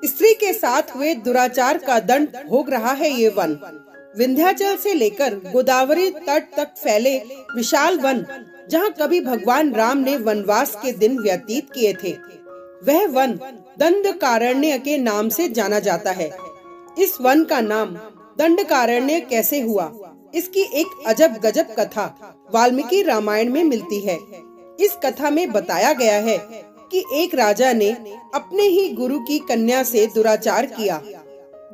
स्त्री के साथ हुए दुराचार का दंड भोग रहा है ये वन। विंध्याचल से लेकर गोदावरी तट तक फैले विशाल वन, जहाँ कभी भगवान राम ने वनवास के दिन व्यतीत किए थे, वह वन दंडकारण्य के नाम से जाना जाता है। इस वन का नाम दंडकारण्य कैसे हुआ, इसकी एक अजब गजब कथा वाल्मीकि रामायण में मिलती है। इस कथा में बताया गया है कि एक राजा ने अपने ही गुरु की कन्या से दुराचार किया।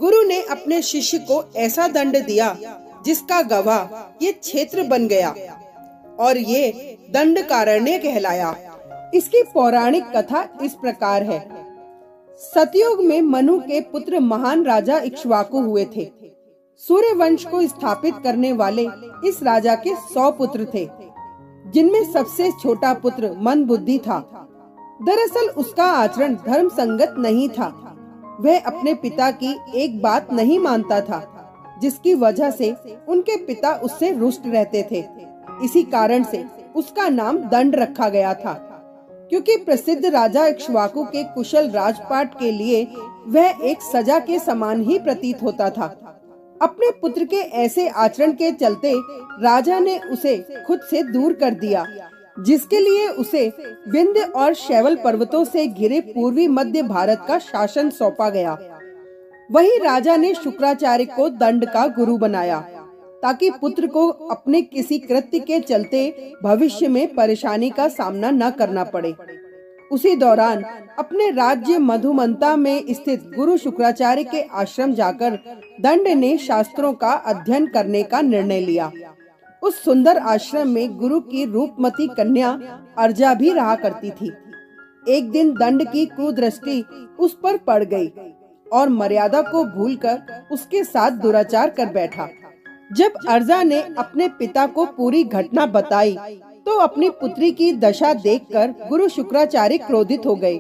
गुरु ने अपने शिष्य को ऐसा दंड दिया जिसका गवाह ये क्षेत्र बन गया और ये दंडकारण्य कहलाया। इसकी पौराणिक कथा इस प्रकार है। सतयुग में मनु के पुत्र महान राजा इक्ष्वाकु हुए थे। सूर्य वंश को स्थापित करने वाले इस राजा के 100 पुत्र थे, जिनमें सबसे छोटा पुत्र मंदबुद्धि था। दरअसल उसका आचरण धर्म संगत नहीं था। वह अपने पिता की एक बात नहीं मानता था, जिसकी वजह से उनके पिता उससे रुष्ट रहते थे। इसी कारण से उसका नाम दंड रखा गया था, क्योंकि प्रसिद्ध राजा इक्ष्वाकु के कुशल राजपाट के लिए वह एक सजा के समान ही प्रतीत होता था। अपने पुत्र के ऐसे आचरण के चलते राजा ने उसे खुद से दूर कर दिया, जिसके लिए उसे विंध्य और शैवल पर्वतों से घिरे पूर्वी मध्य भारत का शासन सौंपा गया। वहीं राजा ने शुक्राचार्य को दंड का गुरु बनाया, ताकि पुत्र को अपने किसी कृत्य के चलते भविष्य में परेशानी का सामना न करना पड़े। उसी दौरान अपने राज्य मधुमंता में स्थित गुरु शुक्राचार्य के आश्रम जाकर दंड ने शास्त्रों का अध्ययन करने का निर्णय लिया। उस सुंदर आश्रम में गुरु की रूपमती कन्या अर्जा भी रहा करती थी। एक दिन दंड की कुदृष्टि उस पर पड़ गई और मर्यादा को भूलकर उसके साथ दुराचार कर बैठा। जब अर्जा ने अपने पिता को पूरी घटना बताई तो अपनी पुत्री की दशा देखकर गुरु शुक्राचार्य क्रोधित हो गए।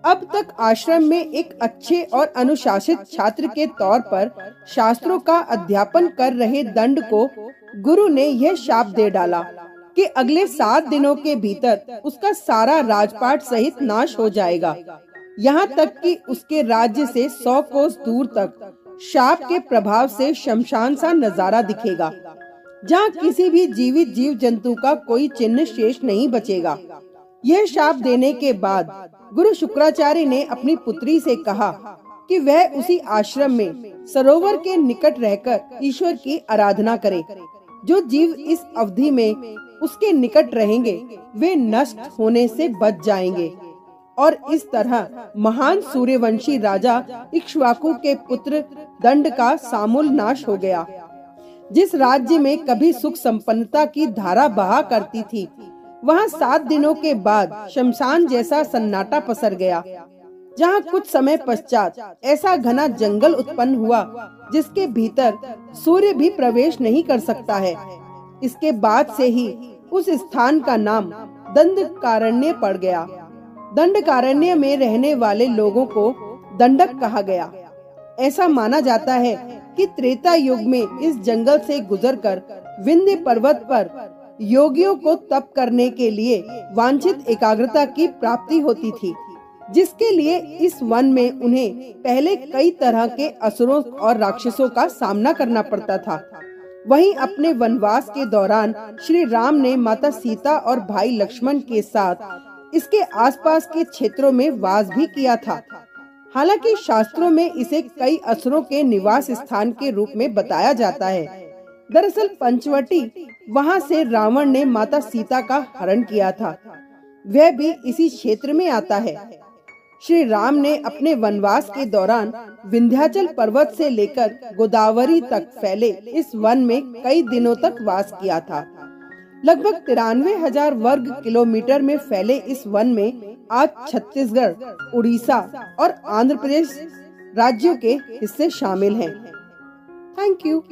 अब तक आश्रम में एक अच्छे और अनुशासित छात्र के तौर पर शास्त्रों का अध्यापन कर रहे दंड को गुरु ने यह शाप दे डाला कि अगले 7 दिनों के भीतर उसका सारा राजपाट सहित नाश हो जाएगा। यहाँ तक कि उसके राज्य से 100 कोस दूर तक शाप के प्रभाव से शमशान सा नजारा दिखेगा, जहाँ किसी भी जीवित जीव जंतु का कोई चिन्ह शेष नहीं बचेगा। यह शाप देने के बाद गुरु शुक्राचार्य ने अपनी पुत्री से कहा कि वह उसी आश्रम में सरोवर के निकट रहकर ईश्वर की आराधना करे। जो जीव इस अवधि में उसके निकट रहेंगे वे नष्ट होने से बच जाएंगे। और इस तरह महान सूर्यवंशी राजा इक्ष्वाकु के पुत्र दंड का सामूल नाश हो गया। जिस राज्य में कभी सुख संपन्नता की धारा बहा करती थी, वहाँ 7 दिनों के बाद शमशान जैसा सन्नाटा पसर गया, जहाँ कुछ समय पश्चात ऐसा घना जंगल उत्पन्न हुआ जिसके भीतर सूर्य भी प्रवेश नहीं कर सकता है। इसके बाद से ही उस स्थान का नाम दंडकारण्य पड़ गया। दंडकारण्य में रहने वाले लोगों को दंडक कहा गया। ऐसा माना जाता है कि त्रेता युग में इस जंगल से गुजरकर विंध्य पर्वत पर योगियों को तप करने के लिए वांछित एकाग्रता की प्राप्ति होती थी, जिसके लिए इस वन में उन्हें पहले कई तरह के असुरों और राक्षसों का सामना करना पड़ता था। वहीं अपने वनवास के दौरान श्री राम ने माता सीता और भाई लक्ष्मण के साथ इसके आसपास के क्षेत्रों में वास भी किया था। हालांकि शास्त्रों में इसे कई असुरों के निवास स्थान के रूप में बताया जाता है। दरअसल पंचवटी वहां से रावण ने माता सीता का हरण किया था, वह भी इसी क्षेत्र में आता है। श्री राम ने अपने वनवास के दौरान विंध्याचल पर्वत से लेकर गोदावरी तक फैले इस वन में कई दिनों तक वास किया था। लगभग 93,000 वर्ग किलोमीटर में फैले इस वन में आज छत्तीसगढ़, उड़ीसा और आंध्र प्रदेश राज्यों के हिस्से शामिल हैं। Thank you.